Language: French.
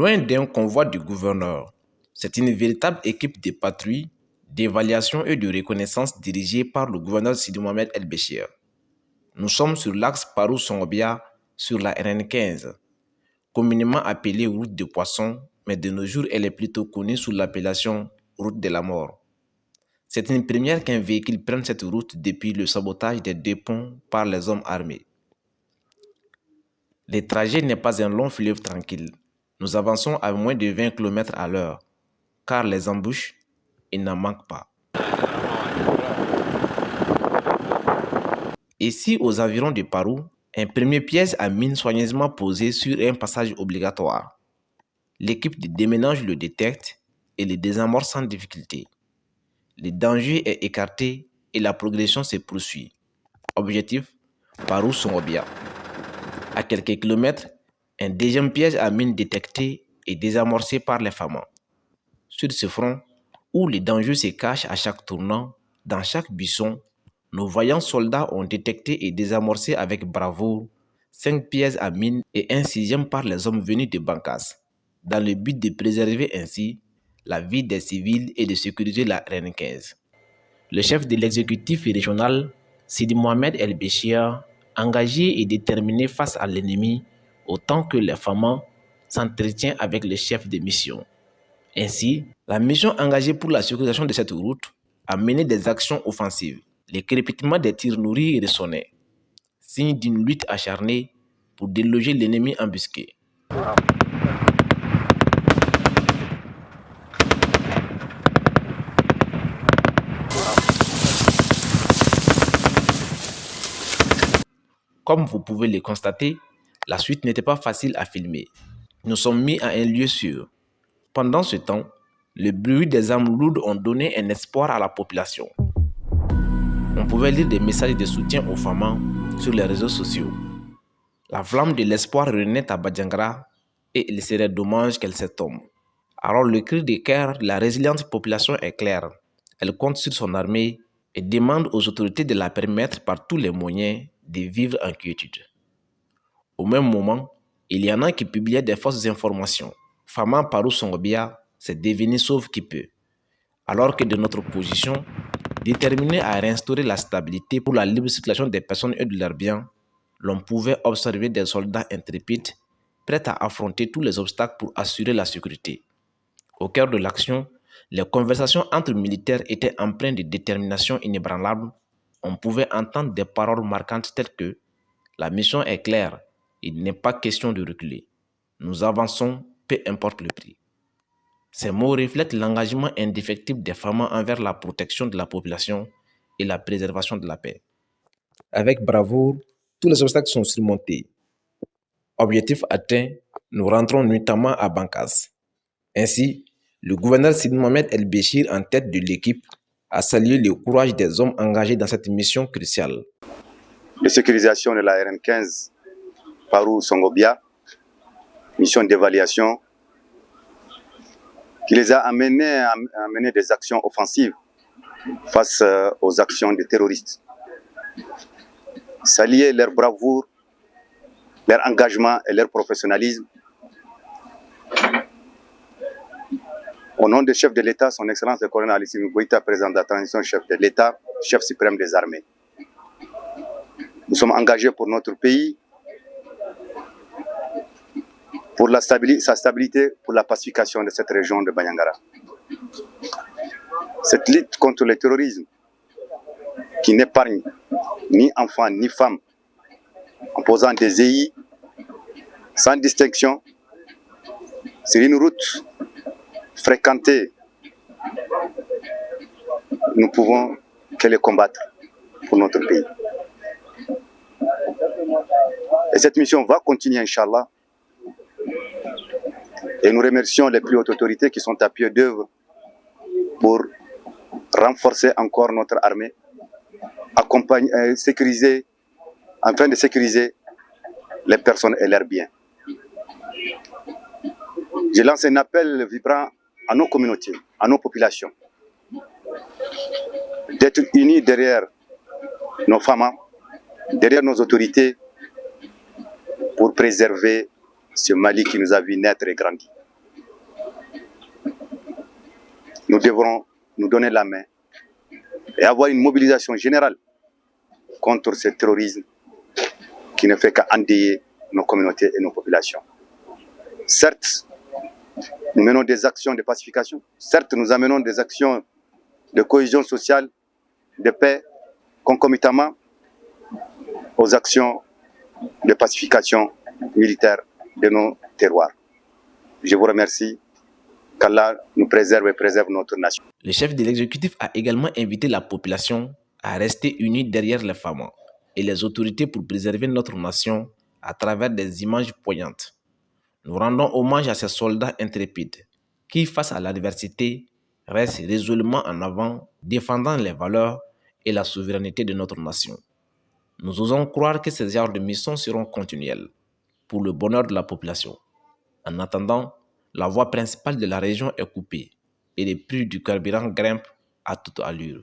Loin d'un convoi du gouverneur, c'est une véritable équipe de patrouille, d'évaluation et de reconnaissance dirigée par le gouverneur Sidi Mohamed El Béchir. Nous sommes sur l'axe Parou-Songobia sur la RN15, communément appelée route de Poisson, mais de nos jours elle est plutôt connue sous l'appellation route de la mort. C'est une première qu'un véhicule prenne cette route depuis le sabotage des deux ponts par les hommes armés. Le trajet n'est pas un long fleuve tranquille. Nous avançons à moins de 20 km à l'heure, car les embûches, il n'en manque pas. Ici, aux environs de Parou, un premier piège à mine soigneusement posé sur un passage obligatoire. L'équipe de déménage le détecte et le désamorce sans difficulté. Le danger est écarté et la progression se poursuit. Objectif, Parou-Songobia. À quelques kilomètres, un deuxième piège à mine détecté et désamorcé par les FAMA. Sur ce front, où les dangers se cachent à chaque tournant, dans chaque buisson, nos voyants soldats ont détecté et désamorcé avec bravoure 5 pièges à mine et un sixième par les hommes venus de Bankas, dans le but de préserver ainsi la vie des civils et de sécuriser la RN15. Le chef de l'exécutif régional, Sidi Mohamed El Béchir, engagé et déterminé face à l'ennemi, autant que les FAMA, s'entretient avec le chef de mission. Ainsi, la mission engagée pour la sécurisation de cette route a mené des actions offensives. Les crépitements des tirs nourris ressonnaient, signe d'une lutte acharnée pour déloger l'ennemi embusqué. Comme vous pouvez le constater, la suite n'était pas facile à filmer. Nous sommes mis à un lieu sûr. Pendant ce temps, le bruit des armes lourdes ont donné un espoir à la population. On pouvait lire des messages de soutien aux femmes sur les réseaux sociaux. La flamme de l'espoir renaît à Badjangara et il serait dommage qu'elle s'éteinte. Alors le cri de cœur de la résiliente population est clair. Elle compte sur son armée et demande aux autorités de la permettre par tous les moyens de vivre en quiétude. Au même moment, il y en a qui publiaient des fausses informations. Fama Parou-Songobia s'est devenu sauve qui peut. Alors que de notre position, déterminée à réinstaurer la stabilité pour la libre circulation des personnes et de leurs biens, l'on pouvait observer des soldats intrépides prêts à affronter tous les obstacles pour assurer la sécurité. Au cœur de l'action, les conversations entre militaires étaient empreintes de détermination inébranlable. On pouvait entendre des paroles marquantes telles que « La mission est claire, il n'est pas question de reculer. Nous avançons, peu importe le prix. » Ces mots reflètent l'engagement indéfectible des femmes envers la protection de la population et la préservation de la paix. Avec bravoure, tous les obstacles sont surmontés. Objectif atteint, nous rentrons notamment à Bankas. Ainsi, le gouverneur Sidi Mohamed El Béchir, en tête de l'équipe, a salué le courage des hommes engagés dans cette mission cruciale. De sécurisation de la RN15 Parou-Songobia, mission d'évaluation, qui les a amenés à mener des actions offensives face aux actions des terroristes. Saluer leur bravoure, leur engagement et leur professionnalisme. Au nom du chef de l'État, son Excellence le colonel Assimi Goïta, président de la transition, chef de l'État, chef suprême des armées. Nous sommes engagés pour notre pays, pour sa stabilité, pour la pacification de cette région de Banyangara. Cette lutte contre le terrorisme, qui n'épargne ni enfants ni femmes, en posant des EI sans distinction, c'est une route fréquentée. Nous pouvons que les combattre pour notre pays. Et cette mission va continuer, Inch'Allah. Et nous remercions les plus hautes autorités qui sont à pied d'œuvre pour renforcer encore notre armée, sécuriser, afin de sécuriser les personnes et leurs biens. Je lance un appel vibrant à nos communautés, à nos populations, d'être unis derrière nos femmes, derrière nos autorités, pour préserver ce Mali qui nous a vu naître et grandir. nous devrons nous donner la main et avoir une mobilisation générale contre ce terrorisme qui ne fait qu'endeuiller nos communautés et nos populations. Certes, nous menons des actions de pacification, certes, nous amenons des actions de cohésion sociale, de paix, concomitamment aux actions de pacification militaire de nos terroirs. Je vous remercie. Qu'Allah nous préserve et préserve notre nation. Le chef de l'exécutif a également invité la population à rester unie derrière les femmes et les autorités pour préserver notre nation à travers des images poignantes. Nous rendons hommage à ces soldats intrépides qui, face à l'adversité, restent résolument en avant, défendant les valeurs et la souveraineté de notre nation. Nous osons croire que ces genres de missions seront continuelles pour le bonheur de la population. En attendant, la voie principale de la région est coupée et les prix du carburant grimpent à toute allure.